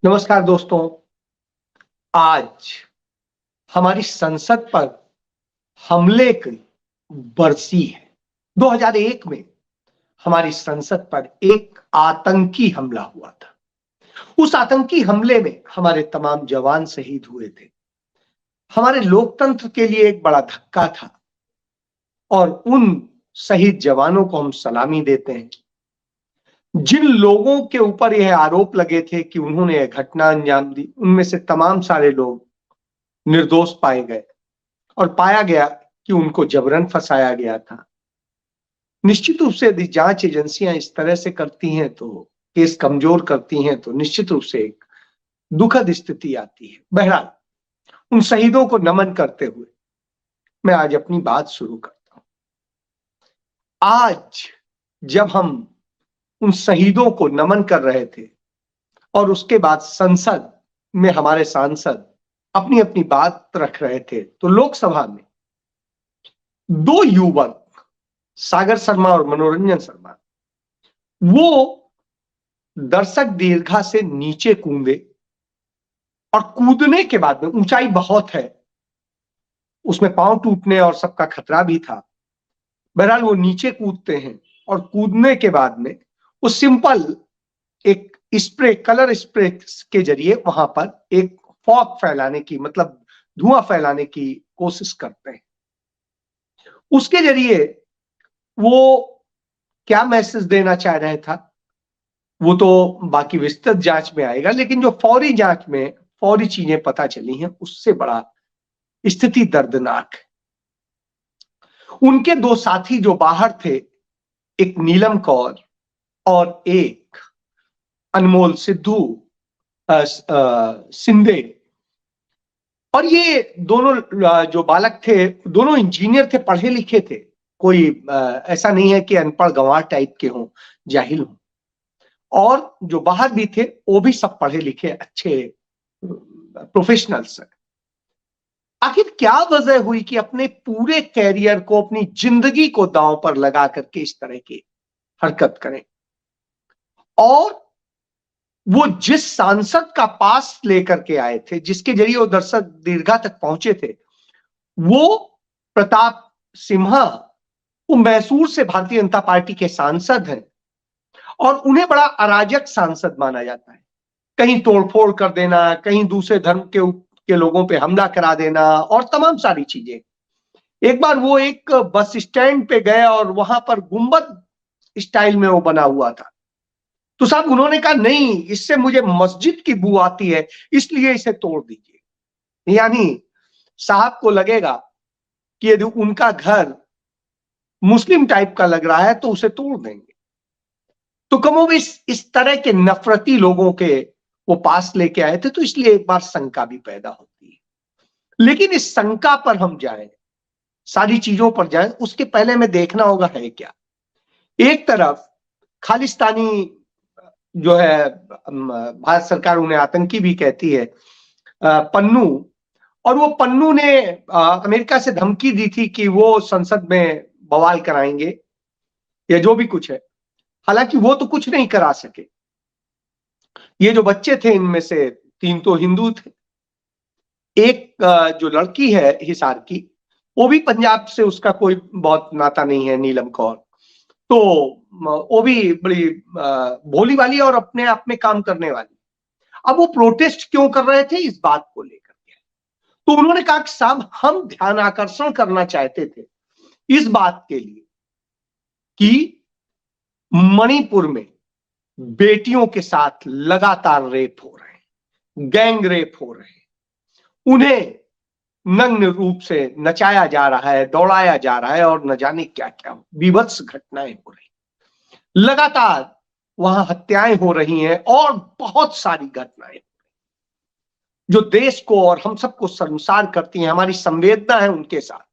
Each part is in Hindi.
नमस्कार दोस्तों। आज हमारी संसद पर हमले की बरसी है। 2001 में हमारी संसद पर एक आतंकी हमला हुआ था। उस आतंकी हमले में हमारे तमाम जवान शहीद हुए थे। हमारे लोकतंत्र के लिए एक बड़ा धक्का था और उन शहीद जवानों को हम सलामी देते हैं। जिन लोगों के ऊपर यह आरोप लगे थे कि उन्होंने यह घटना अंजाम दी, उनमें से तमाम सारे लोग निर्दोष पाए गए और पाया गया कि उनको जबरन फंसाया गया था। निश्चित रूप से यदि जांच एजेंसियां इस तरह से करती हैं तो केस कमजोर करती हैं तो निश्चित रूप से एक दुखद स्थिति आती है। बहरहाल उन शहीदों को नमन करते हुए मैं आज अपनी बात शुरू करता हूं। आज जब हम उन शहीदों को नमन कर रहे थे और उसके बाद संसद में हमारे सांसद अपनी अपनी बात रख रहे थे तो लोकसभा में दो युवक सागर शर्मा और मनोरंजन शर्मा वो दर्शक दीर्घा से नीचे कूदे और कूदने के बाद में ऊंचाई बहुत है, उसमें पांव टूटने और सबका खतरा भी था। बहरहाल वो नीचे कूदते हैं और कूदने के बाद में वो सिंपल एक स्प्रे, कलर स्प्रे के जरिए वहां पर एक फॉग फैलाने की, मतलब धुआं फैलाने की कोशिश करते हैं। उसके जरिए वो क्या मैसेज देना चाह रहे था वो तो बाकी विस्तृत जांच में आएगा, लेकिन जो फौरी जांच में फौरी चीजें पता चली हैं उससे बड़ा स्थिति दर्दनाक है। उनके दो साथी जो बाहर थे, एक नीलम कौर और एक अनमोल सिद्धू सिंधे, और ये दोनों जो बालक थे दोनों इंजीनियर थे, पढ़े लिखे थे। कोई ऐसा नहीं है कि अनपढ़ गंवार टाइप के हों, जाहिल हों। और जो बाहर भी थे वो भी सब पढ़े लिखे अच्छे प्रोफेशनल्स हैं। आखिर क्या वजह हुई कि अपने पूरे कैरियर को, अपनी जिंदगी को दांव पर लगा करके इस तरह की हरकत करें? और वो जिस सांसद का पास लेकर के आए थे, जिसके जरिए वो दर्शक दीर्घा तक पहुंचे थे, वो प्रताप सिम्हा, वो मैसूर से भारतीय जनता पार्टी के सांसद हैं और उन्हें बड़ा अराजक सांसद माना जाता है। कहीं तोड़फोड़ कर देना, कहीं दूसरे धर्म के लोगों पे हमला करा देना और तमाम सारी चीजें। एक बार वो एक बस स्टैंड पे गए और वहां पर गुंबद स्टाइल में वो बना हुआ था, तो साहब उन्होंने कहा नहीं, इससे मुझे मस्जिद की बू आती है, इसलिए इसे तोड़ दीजिए। यानी साहब को लगेगा कि यदि उनका घर मुस्लिम टाइप का लग रहा है तो उसे तोड़ देंगे। तो कमोबेश इस तरह के नफरती लोगों के वो पास लेके आए थे, तो इसलिए एक बार शंका भी पैदा होती है। लेकिन इस शंका पर हम जाएं, सारी चीजों पर जाएं, उसके पहले में देखना होगा है क्या। एक तरफ खालिस्तानी जो है, भारत सरकार उन्हें आतंकी भी कहती है, पन्नू, और वो पन्नू ने अमेरिका से धमकी दी थी कि वो संसद में बवाल कराएंगे या जो भी कुछ है। हालांकि वो तो कुछ नहीं करा सके। ये जो बच्चे थे इनमें से 3 तो हिंदू थे, एक जो लड़की है हिसार की, वो भी पंजाब से, उसका कोई बहुत नाता नहीं है, नीलम कौर। तो वो भी बड़ी भोली वाली और अपने आप में काम करने वाली। अब वो प्रोटेस्ट क्यों कर रहे थे इस बात को लेकर के, तो उन्होंने कहा कि साहब हम ध्यान आकर्षण करना चाहते थे इस बात के लिए कि मणिपुर में बेटियों के साथ लगातार रेप हो रहे हैं, गैंग रेप हो रहे हैं, उन्हें नग्न रूप से नचाया जा रहा है, दौड़ाया जा रहा है और न जाने क्या क्या विभत्स घटनाएं हो रही, लगातार वहां हत्याएं हो रही हैं और बहुत सारी घटनाएं जो देश को और हम सबको शर्मसार करती हैं। हमारी संवेदना है उनके साथ,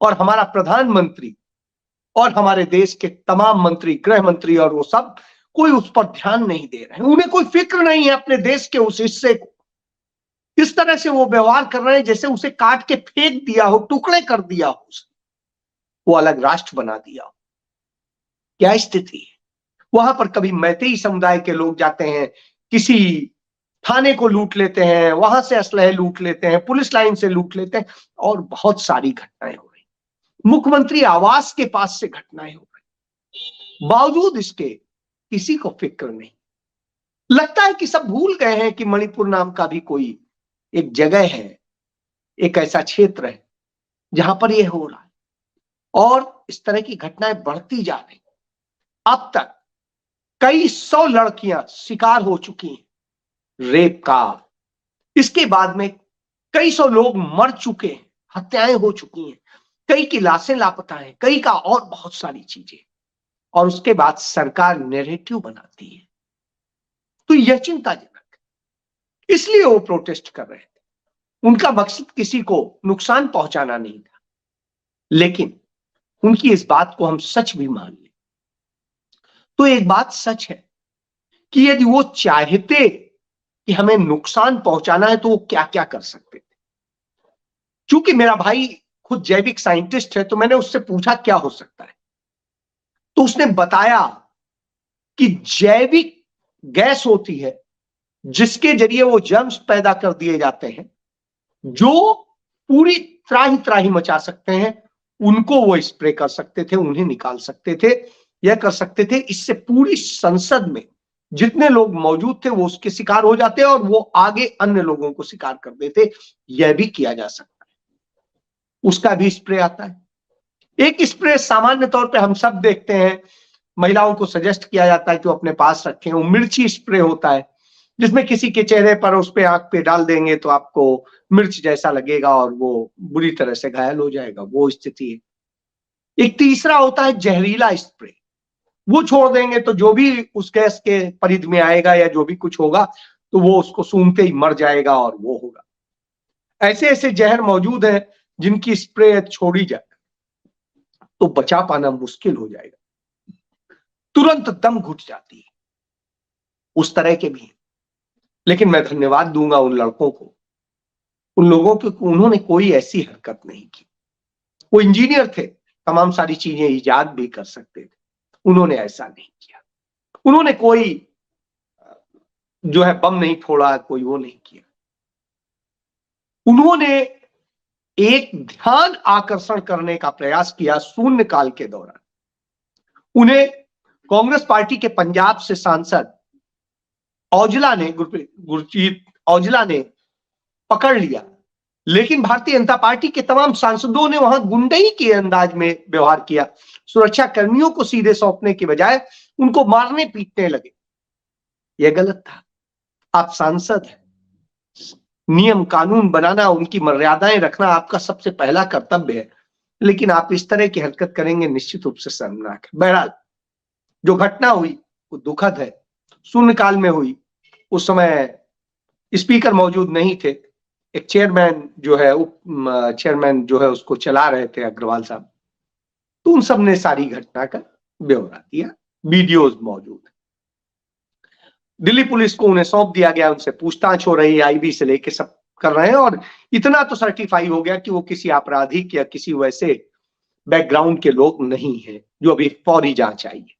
और हमारा प्रधानमंत्री और हमारे देश के तमाम मंत्री, गृह मंत्री और वो सब, कोई उस पर ध्यान नहीं दे रहे हैं। उन्हें कोई फिक्र नहीं है अपने देश के उस हिस्से को। इस तरह से वो व्यवहार कर रहे हैं जैसे उसे काट के फेंक दिया हो, टुकड़े कर दिया हो, वो अलग राष्ट्र बना दिया हो। क्या स्थिति है वहां पर। कभी मैतेई समुदाय के लोग जाते हैं किसी थाने को लूट लेते हैं, वहां से असलहे लूट लेते हैं, पुलिस लाइन से लूट लेते हैं, और बहुत सारी घटनाएं हो रही। मुख्यमंत्री आवास के पास से घटनाएं हो रही, बावजूद इसके किसी को फिक्र नहीं। लगता है कि सब भूल गए हैं कि मणिपुर नाम का भी कोई एक जगह है, एक ऐसा क्षेत्र है जहां पर यह हो रहा है, और इस तरह की घटनाएं बढ़ती जा रही। अब तक कई 100 लड़कियां शिकार हो चुकी हैं रेप का। इसके बाद में कई 100 लोग मर चुके हैं, हत्याएं हो चुकी हैं, कई की लाशें लापता हैं, कई का और बहुत सारी चीजें। और उसके बाद सरकार नैरेटिव बनाती है, तो यह चिंताजनक है। इसलिए वो प्रोटेस्ट कर रहे थे। उनका मकसद किसी को नुकसान पहुंचाना नहीं था, लेकिन उनकी इस बात को हम सच भी मान लें तो एक बात सच है कि यदि वो चाहते कि हमें नुकसान पहुंचाना है तो वो क्या क्या कर सकते थे। क्योंकि मेरा भाई खुद जैविक साइंटिस्ट है, तो मैंने उससे पूछा क्या हो सकता है, तो उसने बताया कि जैविक गैस होती है जिसके जरिए वो जर्म्स पैदा कर दिए जाते हैं जो पूरी त्राही त्राही मचा सकते हैं। उनको वो स्प्रे कर सकते थे, उन्हें निकाल सकते थे, यह कर सकते थे। इससे पूरी संसद में जितने लोग मौजूद थे वो उसके शिकार हो जाते और वो आगे अन्य लोगों को शिकार कर देते। यह भी किया जा सकता है, उसका भी स्प्रे आता है। एक स्प्रे सामान्य तौर पे हम सब देखते हैं, महिलाओं को सजेस्ट किया जाता है कि वो अपने पास रखें, वो मिर्ची स्प्रे होता है जिसमें किसी के चेहरे पर उस पे आंख पे डाल देंगे तो आपको मिर्च जैसा लगेगा और वो बुरी तरह से घायल हो जाएगा, वो स्थिति है। एक तीसरा होता है जहरीला स्प्रे, वो छोड़ देंगे तो जो भी उस गैस के परिधि में आएगा या जो भी कुछ होगा तो वो उसको सूंघते ही मर जाएगा और वो होगा। ऐसे ऐसे जहर मौजूद हैं जिनकी स्प्रे छोड़ी जाए तो बचा पाना मुश्किल हो जाएगा, तुरंत दम घुट जाती है। उस तरह के भी हैं। लेकिन मैं धन्यवाद दूंगा उन लड़कों को, उन लोगों को, उन्होंने कोई ऐसी हरकत नहीं की। वो इंजीनियर थे, तमाम सारी चीजें इजाद भी कर सकते थे, उन्होंने ऐसा नहीं किया। उन्होंने कोई जो है बम नहीं फोड़ा, कोई वो नहीं किया। उन्होंने एक ध्यान आकर्षण करने का प्रयास किया शून्यकाल के दौरान। उन्हें कांग्रेस पार्टी के पंजाब से सांसद औजला ने, गुरजीत औजला ने पकड़ लिया, लेकिन भारतीय जनता पार्टी के तमाम सांसदों ने वहां गुंडई के अंदाज में व्यवहार किया। सुरक्षा कर्मियों को सीधे सौंपने के बजाय उनको मारने पीटने लगे। यह गलत था। आप सांसद हैं, नियम कानून बनाना, उनकी मर्यादाएं रखना आपका सबसे पहला कर्तव्य है, लेकिन आप इस तरह की हरकत करेंगे निश्चित रूप से शर्मनाक है। बहरहाल जो घटना हुई वो दुखद है, शून्यकाल में हुई। उस समय स्पीकर मौजूद नहीं थे, एक चेयरमैन जो है, उप चेयरमैन जो है उसको चला रहे थे अग्रवाल साहब, तो उन सब ने सारी घटना का ब्यौरा दिया, वीडियोज मौजूद। दिल्ली पुलिस को उन्हें सौंप दिया गया, उनसे पूछताछ हो रही है, आईबी से लेके सब कर रहे हैं, और इतना तो सर्टिफाई हो गया कि वो किसी आपराधिक या किसी वैसे बैकग्राउंड के लोग नहीं है जो अभी फौरी जांच आई है।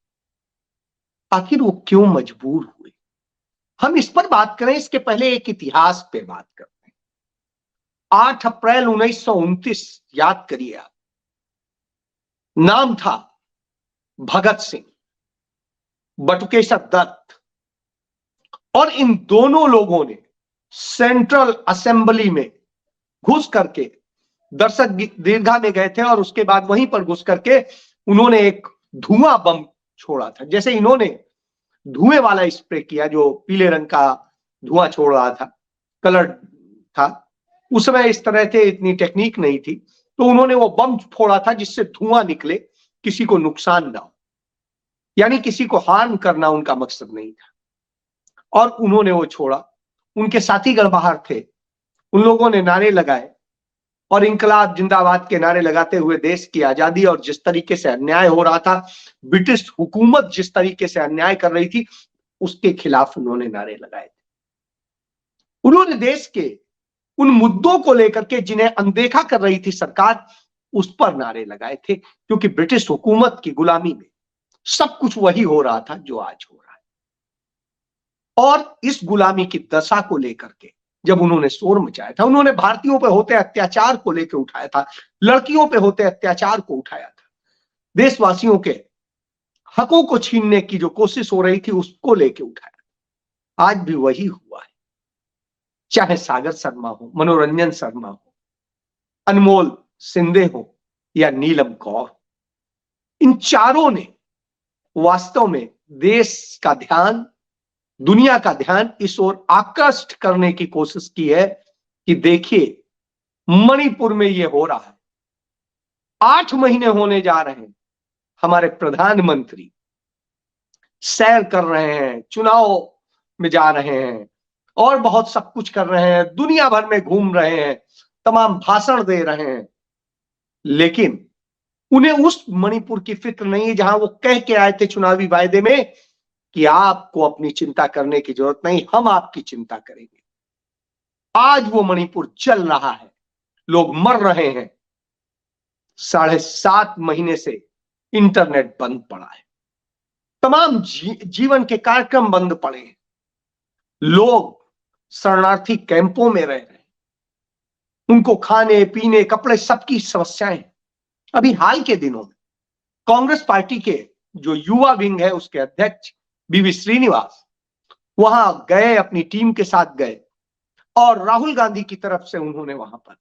आखिर वो क्यों मजबूर हुए, हम इस पर बात करें इसके पहले एक इतिहास पे बात करते हैं। 8 अप्रैल 1929, याद करिए आप, नाम था भगत सिंह, बटुकेश्वर दत्त, और इन दोनों लोगों ने सेंट्रल असेंबली में घुस करके, दर्शक दीर्घा में गए थे और उसके बाद वहीं पर घुस करके उन्होंने एक धुआं बम छोड़ा था। जैसे इन्होंने धुएं वाला स्प्रे किया जो पीले रंग का धुआं छोड़ रहा था, कलर था, उस समय इस तरह से इतनी टेक्निक नहीं थी, तो उन्होंने वो बम फोड़ा था जिससे धुआं निकले, किसी को नुकसान ना हो, यानी किसी को हार्म करना उनका मकसद नहीं था, और उन्होंने वो छोड़ा। उनके साथीगण बाहर थे, उन लोगों ने नारे लगाए और इंकलाब जिंदाबाद के नारे लगाते हुए देश की आजादी और जिस तरीके से अन्याय हो रहा था, ब्रिटिश हुकूमत जिस तरीके से अन्याय कर रही थी, उसके खिलाफ उन्होंने नारे लगाए थे। उन्होंने देश के उन मुद्दों को लेकर के जिन्हें अनदेखा कर रही थी सरकार, उस पर नारे लगाए थे, क्योंकि ब्रिटिश हुकूमत की गुलामी में सब कुछ वही हो रहा था जो आज हो रहा है। और इस गुलामी की दशा को लेकर के जब उन्होंने शोर मचाया था, उन्होंने भारतीयों पे होते अत्याचार को लेकर उठाया था, लड़कियों पे होते अत्याचार को उठाया था, देशवासियों के हकों को छीनने की जो कोशिश हो रही थी उसको लेकर उठाया। आज भी वही हुआ है, चाहे सागर शर्मा हो, मनोरंजन शर्मा हो, अनमोल सिंधे हो या नीलम कौर, इन चारों ने वास्तव में देश का ध्यान, दुनिया का ध्यान इस ओर आकृष्ट करने की कोशिश की है कि देखिए मणिपुर में ये हो रहा है। 8 महीने होने जा रहे हैं, हमारे प्रधानमंत्री सैर कर रहे हैं, चुनाव में जा रहे हैं और बहुत सब कुछ कर रहे हैं, दुनिया भर में घूम रहे हैं, तमाम भाषण दे रहे हैं, लेकिन उन्हें उस मणिपुर की फिक्र नहीं है जहां वो कह के आए थे चुनावी वायदे में कि आपको अपनी चिंता करने की जरूरत नहीं, हम आपकी चिंता करेंगे। आज वो मणिपुर चल रहा है, लोग मर रहे हैं, 7.5 महीने से इंटरनेट बंद पड़ा है, तमाम जीवन के कार्यक्रम बंद पड़े हैं, लोग शरणार्थी कैंपों में रह रहे हैं, उनको खाने पीने कपड़े सबकी समस्याएं। अभी हाल के दिनों में कांग्रेस पार्टी के जो युवा विंग है उसके अध्यक्ष बीवी श्रीनिवास वहां गए, अपनी टीम के साथ गए और राहुल गांधी की तरफ से उन्होंने वहां पर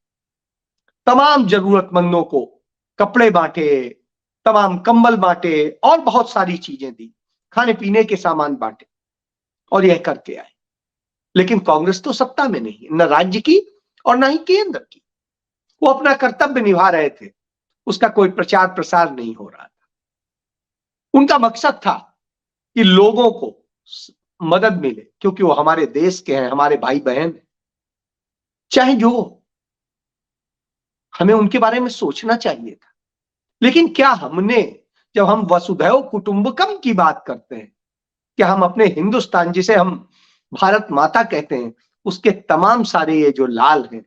तमाम जरूरतमंदों को कपड़े बांटे, तमाम कंबल बांटे और बहुत सारी चीजें दी, खाने पीने के सामान बांटे और यह करके आए। लेकिन कांग्रेस तो सत्ता में नहीं, न राज्य की और न ही केंद्र की, वो अपना कर्तव्य निभा रहे थे, उसका कोई प्रचार प्रसार नहीं हो रहा था। उनका मकसद था कि लोगों को मदद मिले, क्योंकि वो हमारे देश के हैं, हमारे भाई बहन हैं, चाहे जो हमें उनके बारे में सोचना चाहिए था। लेकिन क्या हमने, जब हम वसुधैव कुटुंबकम की बात करते हैं, क्या हम अपने हिंदुस्तान जिसे हम भारत माता कहते हैं उसके तमाम सारे ये जो लाल हैं,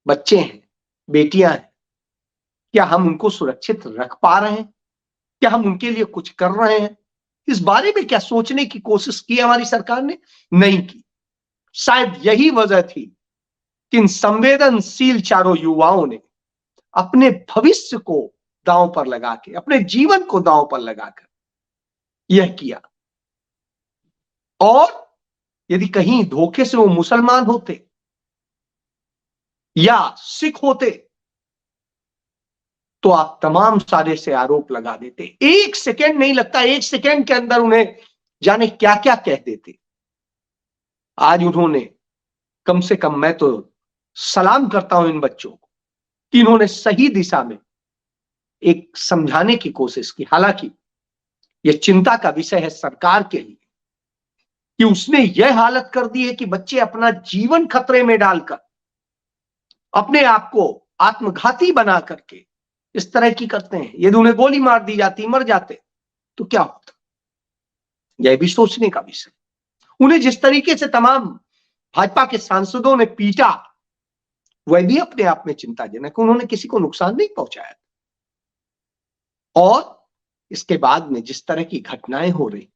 बच्चे हैं, बेटियां हैं, क्या हम उनको सुरक्षित रख पा रहे हैं? क्या हम उनके लिए कुछ कर रहे हैं? इस बारे में क्या सोचने की कोशिश की हमारी सरकार ने? नहीं की। शायद यही वजह थी कि इन संवेदनशील चारों युवाओं ने अपने भविष्य को दांव पर लगा के, अपने जीवन को दांव पर लगाकर यह किया। और यदि कहीं धोखे से वो मुसलमान होते या सिख होते तो आप तमाम सारे से आरोप लगा देते, 1 सेकेंड नहीं लगता, 1 सेकेंड के अंदर उन्हें जाने क्या क्या कह देते। आज उन्होंने, कम से कम मैं तो सलाम करता हूं इन बच्चों को कि इन्होंने सही दिशा में एक समझाने की कोशिश की। हालांकि यह चिंता का विषय है सरकार के लिए कि उसने यह हालत कर दी है कि बच्चे अपना जीवन खतरे में डालकर, अपने आप को आत्मघाती बना करके इस तरह की करते हैं। यदि उन्हें गोली मार दी जाती, मर जाते तो क्या होता? यह भी सोचने का विषय। उन्हें जिस तरीके से तमाम भाजपा के सांसदों ने पीटा, वह भी अपने आप में चिंताजनक। उन्होंने किसी को नुकसान नहीं पहुंचाया। और इसके बाद में जिस तरह की घटनाएं हो रही,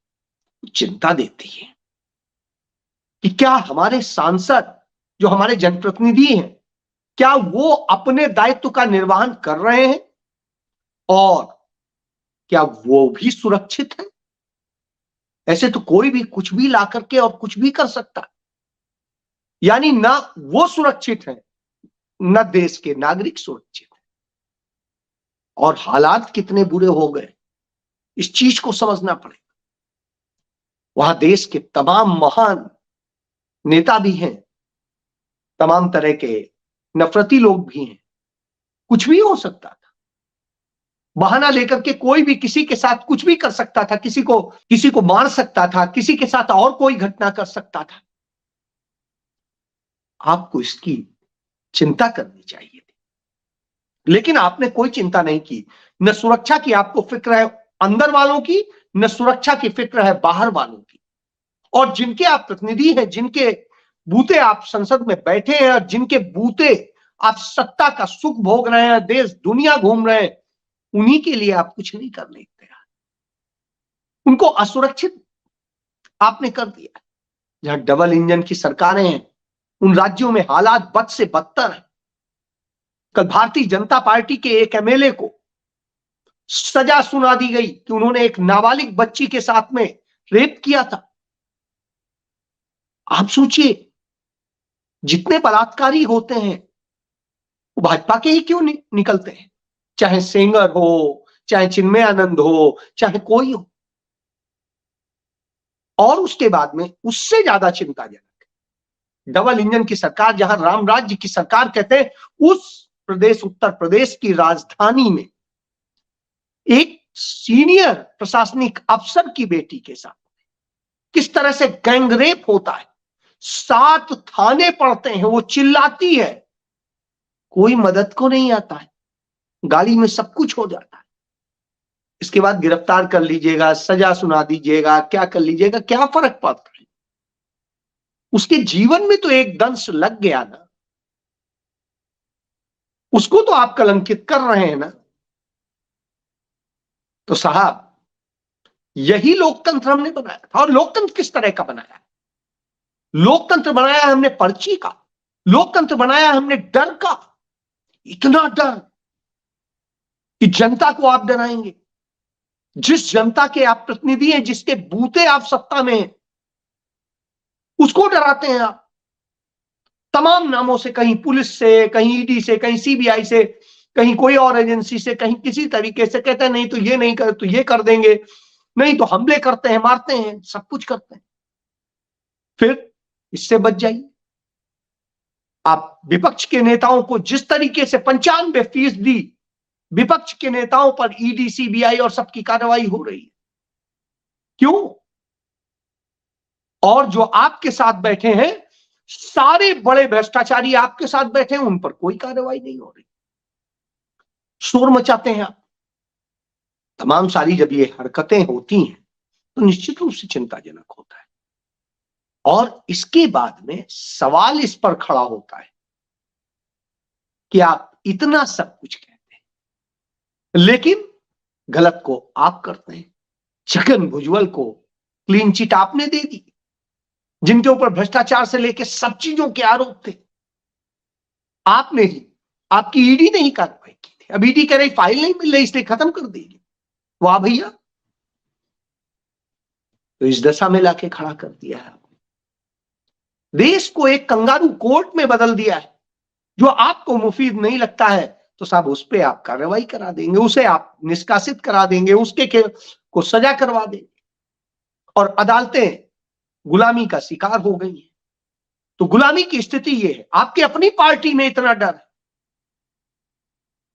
चिंता देती है कि क्या हमारे सांसद, जो हमारे जनप्रतिनिधि हैं, क्या वो अपने दायित्व का निर्वहन कर रहे हैं और क्या वो भी सुरक्षित है? ऐसे तो कोई भी कुछ भी ला करके और कुछ भी कर सकता, यानी ना वो सुरक्षित है, न देश के नागरिक सुरक्षित है। और हालात कितने बुरे हो गए, इस चीज को समझना पड़ेगा। वहां देश के तमाम महान नेता भी हैं, तमाम तरह के नफरती लोग भी हैं, कुछ भी हो सकता था। बहाना लेकर के कोई भी किसी के साथ कुछ भी कर सकता था, किसी को मार सकता था, किसी के साथ और कोई घटना कर सकता था। आपको इसकी चिंता करनी चाहिए थी, लेकिन आपने कोई चिंता नहीं की। न सुरक्षा की आपको फिक्र है अंदर वालों की, न सुरक्षा की फिक्र है बाहर वालों की। और जिनके आप प्रतिनिधि हैं, जिनके बूते आप संसद में बैठे हैं और जिनके बूते आप सत्ता का सुख भोग रहे हैं, देश दुनिया घूम रहे हैं, उन्हीं के लिए आप कुछ नहीं करने तैयार। उनको असुरक्षित आपने कर दिया। जहां डबल इंजन की सरकारें हैं, उन राज्यों में हालात बद से बदतर है। कल भारतीय जनता पार्टी के एक एमएलए को सजा सुना दी गई कि उन्होंने एक नाबालिग बच्ची के साथ में रेप किया था। आप सोचिए, जितने बलात्कारी होते हैं वो भाजपा के ही क्यों निकलते हैं, चाहे सेंगर हो, चाहे चिन्मय आनंद हो, चाहे कोई हो। और उसके बाद में उससे ज्यादा चिंताजनक डबल इंजन की सरकार, जहां राम राज्य की सरकार कहते हैं, उस प्रदेश, उत्तर प्रदेश की राजधानी में एक सीनियर प्रशासनिक अफसर की बेटी के साथ किस तरह से गैंगरेप होता है। 7 थाने पड़ते हैं, वो चिल्लाती है, कोई मदद को नहीं आता है, गाड़ी में सब कुछ हो जाता है। इसके बाद गिरफ्तार कर लीजिएगा, सजा सुना दीजिएगा, क्या कर लीजिएगा, क्या फर्क पड़ता है। उसके जीवन में तो एक दंश लग गया ना, उसको तो आप कलंकित कर रहे हैं ना। तो साहब, यही लोकतंत्र हमने बनाया था। और लोकतंत्र किस तरह का बनाया है? लोकतंत्र बनाया हमने पर्ची का, लोकतंत्र बनाया हमने डर का। इतना डर कि जनता को आप डराएंगे। जिस जनता के आप प्रतिनिधि हैं, जिसके बूते आप सत्ता में हैं, उसको डराते हैं आप तमाम नामों से, कहीं पुलिस से, कहीं ईडी से, कहीं सीबीआई से, कहीं कोई और एजेंसी से, कहीं किसी तरीके से। कहते हैं नहीं तो ये नहीं कर तो ये कर देंगे, नहीं तो हमले करते हैं, मारते हैं, सब कुछ करते हैं। फिर इससे बच जाइए। आप विपक्ष के नेताओं को जिस तरीके से 95% विपक्ष के नेताओं पर ईडी, सीबीआई और सबकी कार्रवाई हो रही है, क्यों? और जो आपके साथ बैठे हैं, सारे बड़े भ्रष्टाचारी आपके साथ बैठे हैं, उन पर कोई कार्रवाई नहीं हो रही। शोर मचाते हैं आप। तमाम सारी जब ये हरकतें होती हैं तो निश्चित रूप से चिंताजनक होता है। और इसके बाद में सवाल इस पर खड़ा होता है कि आप इतना सब कुछ कहते हैं, लेकिन गलत को आप करते हैं। छगन भुजबल को क्लीन चिट आपने दे दी, जिनके ऊपर भ्रष्टाचार से लेकर सब चीजों के आरोप थे। आपने ही, आपकी ईडी ने ही कार्रवाई की थी। अब ईडी कह रही फाइल नहीं मिल रही इसलिए खत्म कर देगी। वाह भैया, तो इस दशा में लाके खड़ा कर दिया है। देश को एक कंगारू कोर्ट में बदल दिया है। जो आपको मुफीद नहीं लगता है तो साहब उस पर आप कार्रवाई करा देंगे, उसे आप निष्कासित करा देंगे, उसके को सजा करवा देंगे। और अदालतें गुलामी का शिकार हो गई हैं। तो गुलामी की स्थिति यह है, आपकी अपनी पार्टी में इतना डर है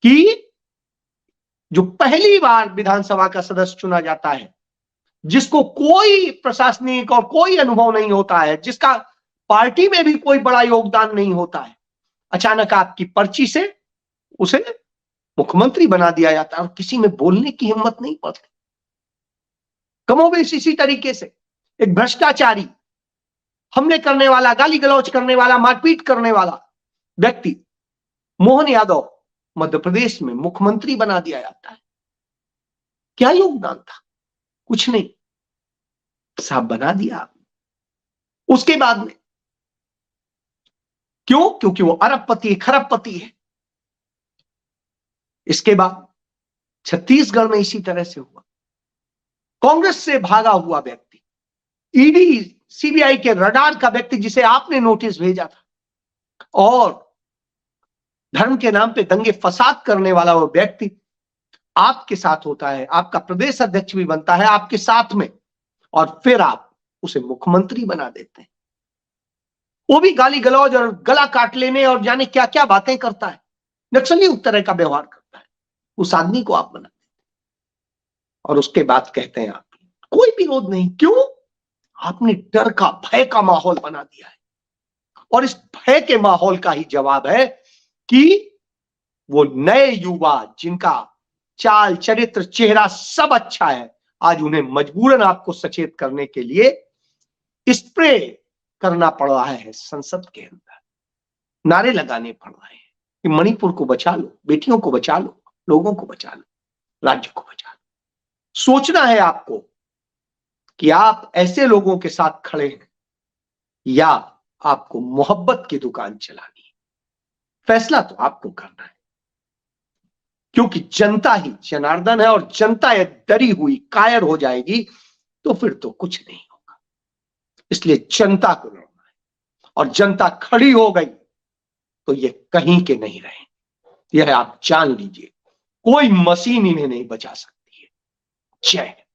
कि जो पहली बार विधानसभा का सदस्य चुना जाता है, जिसको कोई प्रशासनिक और कोई अनुभव नहीं होता है, जिसका पार्टी में भी कोई बड़ा योगदान नहीं होता है, अचानक आपकी पर्ची से उसे मुख्यमंत्री बना दिया जाता है और किसी में बोलने की हिम्मत नहीं पड़ती। कमोबेश इसी तरीके से एक भ्रष्टाचारी, हमले करने वाला, गाली गलौज करने वाला, मारपीट करने वाला व्यक्ति मोहन यादव मध्य प्रदेश में मुख्यमंत्री बना दिया जाता है। क्या योगदान था? कुछ नहीं, साहब बना दिया। उसके बाद में क्यों? क्योंकि वो अरबपति, खरबपति है। इसके बाद छत्तीसगढ़ में इसी तरह से हुआ। कांग्रेस से भागा हुआ व्यक्ति, ईडी सीबीआई के रडार का व्यक्ति, जिसे आपने नोटिस भेजा था, और धर्म के नाम पे दंगे फसाद करने वाला वो व्यक्ति आपके साथ होता है, आपका प्रदेश अध्यक्ष भी बनता है आपके साथ में, और फिर आप उसे मुख्यमंत्री बना देते हैं। वो भी गाली गलौज और गला काट लेने और जाने क्या क्या बातें करता है, नक्सली उस तरह का व्यवहार करता है। उस आदमी को आप बना देते हैं और उसके बाद कहते हैं आप कोई विरोध नहीं। क्यों? आपने डर का, भय का माहौल बना दिया है। और इस भय के माहौल का ही जवाब है कि वो नए युवा, जिनका चाल, चरित्र, चेहरा सब अच्छा है, आज उन्हें मजबूरन आपको सचेत करने के लिए स्प्रे करना पड़ रहा है संसद के अंदर, नारे लगाने पड़ रहे हैं कि मणिपुर को बचा लो, बेटियों को बचा लो, लोगों को बचा लो, राज्य को बचा लो। सोचना है आपको कि आप ऐसे लोगों के साथ खड़े हैं या आपको मोहब्बत की दुकान चलानी है? फैसला तो आपको करना है, क्योंकि जनता ही जनार्दन है, और जनता ये डरी हुई कायर हो जाएगी तो फिर तो कुछ नहीं होगा। इसलिए जनता को लड़ना है, और जनता खड़ी हो गई तो ये कहीं के नहीं रहे। यह आप जान लीजिए, कोई मशीन इन्हें नहीं बचा सकती है। जय हिंद।